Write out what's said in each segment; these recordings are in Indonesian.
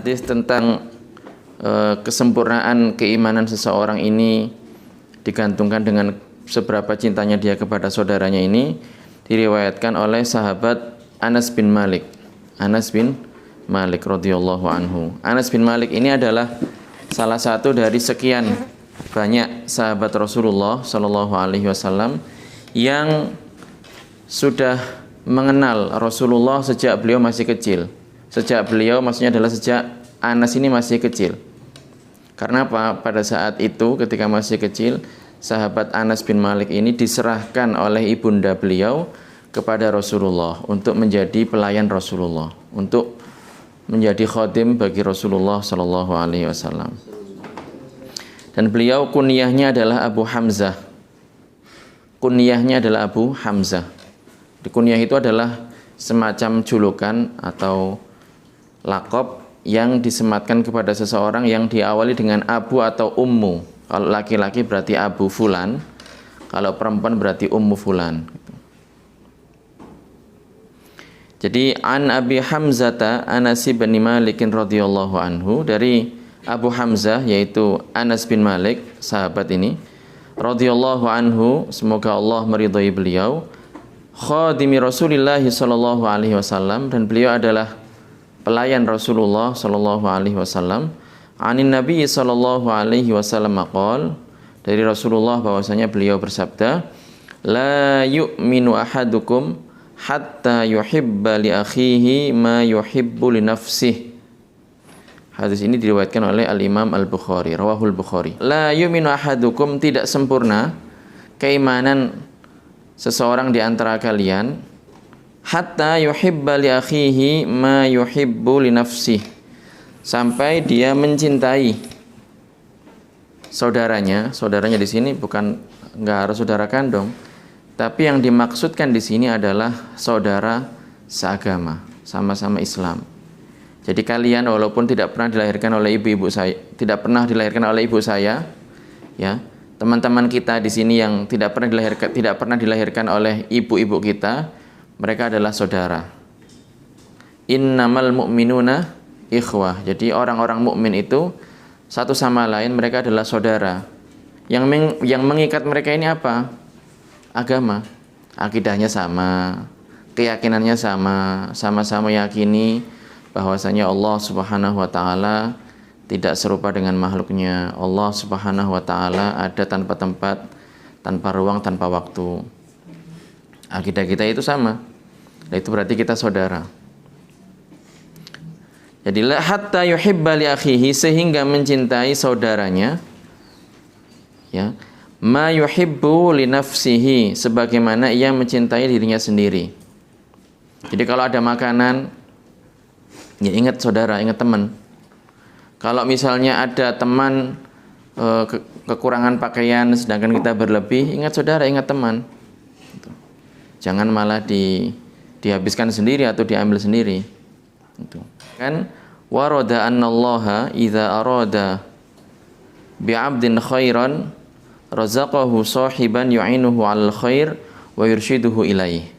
hadis tentang kesempurnaan keimanan seseorang ini digantungkan dengan seberapa cintanya dia kepada saudaranya ini diriwayatkan oleh sahabat Anas bin Malik. Anas bin Malik radhiyallahu anhu. Anas bin Malik ini adalah salah satu dari sekian banyak sahabat Rasulullah sallallahu alaihi wasallam yang sudah mengenal Rasulullah sejak beliau masih kecil. Sejak beliau maksudnya adalah sejak Anas ini masih kecil. Karena apa? Pada saat itu ketika masih kecil, sahabat Anas bin Malik ini diserahkan oleh ibunda beliau kepada Rasulullah untuk menjadi pelayan Rasulullah, untuk menjadi khadim bagi Rasulullah sallallahu alaihi wasallam. Dan beliau kunyahnya adalah Abu Hamzah. Kunyahnya adalah Abu Hamzah. Di kunyah itu adalah semacam julukan atau laqab yang disematkan kepada seseorang yang diawali dengan Abu atau Ummu. Kalau laki-laki berarti Abu Fulan, kalau perempuan berarti Ummu Fulan. Jadi an Abi Hamzata Anas bin Malik radhiyallahu anhu, dari Abu Hamzah yaitu Anas bin Malik, sahabat ini radhiyallahu anhu, semoga Allah meridhai beliau, khadimi Rasulillah sallallahu alaihi wasallam, dan beliau adalah pelayan Rasulullah sallallahu alaihi wasallam. Anin Nabi sallallahu alaihi wasallam maqal, dari Rasulullah bahwasanya beliau bersabda, la yu'minu ahadukum hatta yuhibba li akhihi ma yuhibbu li nafsihi. Hadis ini diriwayatkan oleh Al-Imam Al-Bukhari, rawahul Bukhari. La yu'minu ahadukum, tidak sempurna keimanan seseorang di antara kalian, hatta yuhibba li akhihi ma yuhibbu li nafsihi, sampai dia mencintai saudaranya. Saudaranya di sini bukan enggak harus saudara kandung, tapi yang dimaksudkan di sini adalah saudara seagama, sama-sama Islam. Jadi kalian walaupun tidak pernah dilahirkan oleh ibu saya, tidak pernah dilahirkan oleh ibu saya, ya, teman-teman kita di sini yang tidak pernah dilahirkan oleh ibu-ibu kita, mereka adalah saudara. Innamal mu'minuna ikhwah. Jadi orang-orang mukmin itu satu sama lain, mereka adalah saudara. Yang mengikat mereka ini apa? Agama. Akidahnya sama, keyakinannya sama, sama-sama yakini bahwasanya Allah Subhanahu wa taala tidak serupa dengan makhluknya. Allah Subhanahu wa taala ada tanpa tempat, tanpa ruang, tanpa waktu. Akidah kita itu sama. Nah, itu berarti kita saudara. Jadi hatta yuhibba li akhihi, sehingga mencintai saudaranya, ya, ma yuhibbu li nafsihi, sebagaimana ia mencintai dirinya sendiri. Jadi kalau ada makanan, ya ingat saudara, ingat teman. Kalau misalnya ada teman kekurangan pakaian sedangkan kita berlebih, ingat saudara, ingat teman. Jangan malah dihabiskan sendiri atau diambil sendiri. Kan warada annallaha idza arada bi'abdin khairan razaqahu sahiban yu'inuhu 'alal khair wa yurshiduhu ilaih.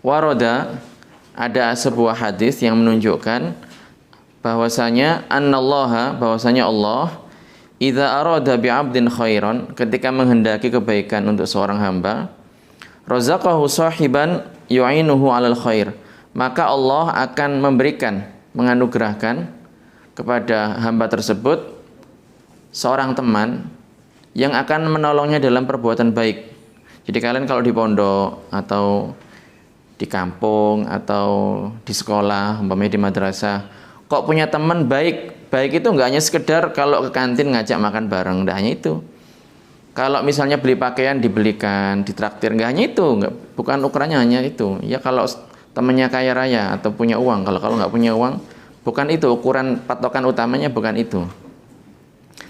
Warada, ada sebuah hadis yang menunjukkan bahwasanya annallaha, bahwasanya Allah idza arada bi'abdin khairan, ketika menghendaki kebaikan untuk seorang hamba, razaqahu sahiban yu'inuhu 'alal khair, maka Allah akan memberikan, menganugerahkan kepada hamba tersebut seorang teman yang akan menolongnya dalam perbuatan baik. Jadi kalian kalau di pondok atau di kampung atau di sekolah, umpamanya di madrasah, kok punya teman baik. Baik itu enggak hanya sekedar kalau ke kantin ngajak makan bareng, enggak hanya itu. Kalau misalnya beli pakaian dibelikan, ditraktir, enggak hanya itu, enggak, bukan ukurannya hanya itu. Ya kalau temannya kaya raya atau punya uang, kalau enggak punya uang, bukan itu ukuran, patokan utamanya bukan itu.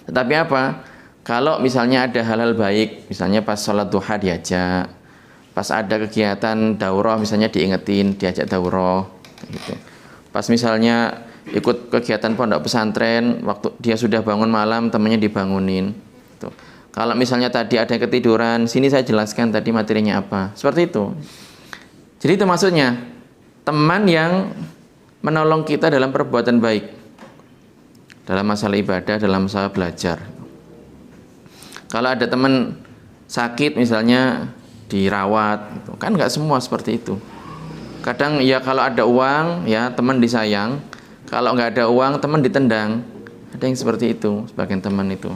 Tetapi apa? Kalau misalnya ada hal-hal baik, misalnya pas sholat duha diajak, pas ada kegiatan daurah misalnya diingetin, diajak daurah gitu. Pas misalnya ikut kegiatan pondok pesantren, waktu dia sudah bangun malam, temannya dibangunin gitu. Kalau misalnya tadi ada yang ketiduran, sini saya jelaskan tadi materinya apa. Seperti itu. Jadi itu maksudnya, teman yang menolong kita dalam perbuatan baik. dalam masalah ibadah, dalam masalah belajar. Kalau ada teman sakit misalnya dirawat, gitu. Kan nggak semua seperti itu. Kadang ya kalau ada uang ya teman disayang, kalau nggak ada uang teman ditendang. Ada yang seperti itu, sebagian teman itu.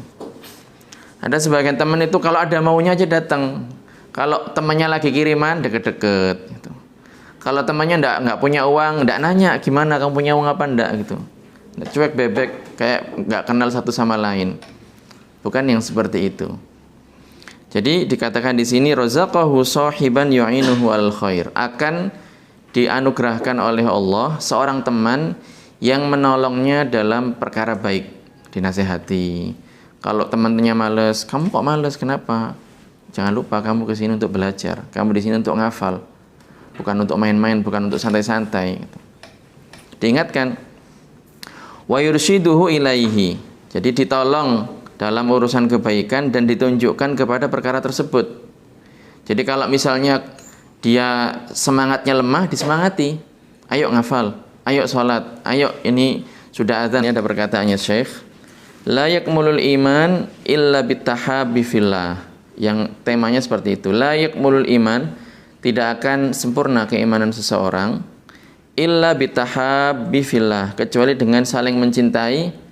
Ada sebagian teman itu kalau ada maunya aja datang. Kalau temannya lagi kiriman deket-deket. Gitu. Kalau temannya nggak punya uang, nggak nanya gimana kamu punya uang apa ndak gitu. Cuek bebek kayak nggak kenal satu sama lain. Bukan yang seperti itu. Jadi dikatakan di sini razaqahu sahiban yu'inuhu al khair, akan dianugerahkan oleh Allah seorang teman yang menolongnya dalam perkara baik, dinasehati. Kalau temannya malas, kamu kok malas? Kenapa? Jangan lupa kamu ke sini untuk belajar, kamu di sini untuk ngafal, bukan untuk main-main, bukan untuk santai-santai. Diingatkan. Wa yurshiduhu ilaihi. Jadi ditolong dalam urusan kebaikan dan ditunjukkan kepada perkara tersebut. Jadi kalau misalnya dia semangatnya lemah, disemangati. Ayo ngafal, ayo sholat, ayo ini sudah azan. Ini ada perkataannya Syekh. La yakmulul iman illa bittahabbi fillah. Yang temanya seperti itu. La yakmulul iman, tidak akan sempurna keimanan seseorang illa bittahabbi fillah, kecuali dengan saling mencintai.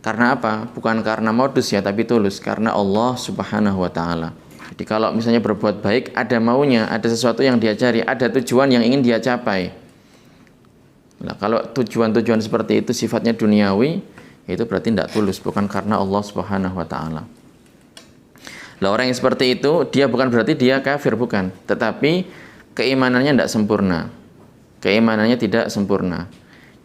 Karena apa? Bukan karena modus ya, tapi tulus karena Allah Subhanahu wa taala. Jadi kalau misalnya berbuat baik, ada maunya, ada sesuatu yang dia cari, ada tujuan yang ingin dia capai. Nah, kalau tujuan-tujuan seperti itu sifatnya duniawi, itu berarti tidak tulus, bukan karena Allah Subhanahu wa taala. Lah orang yang seperti itu, dia bukan berarti dia kafir, bukan, tetapi keimanannya tidak sempurna. Keimanannya tidak sempurna.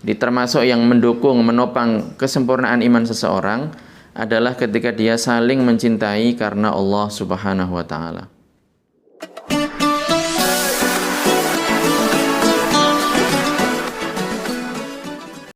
Jadi termasuk yang mendukung, menopang kesempurnaan iman seseorang adalah ketika dia saling mencintai karena Allah Subhanahu wa taala.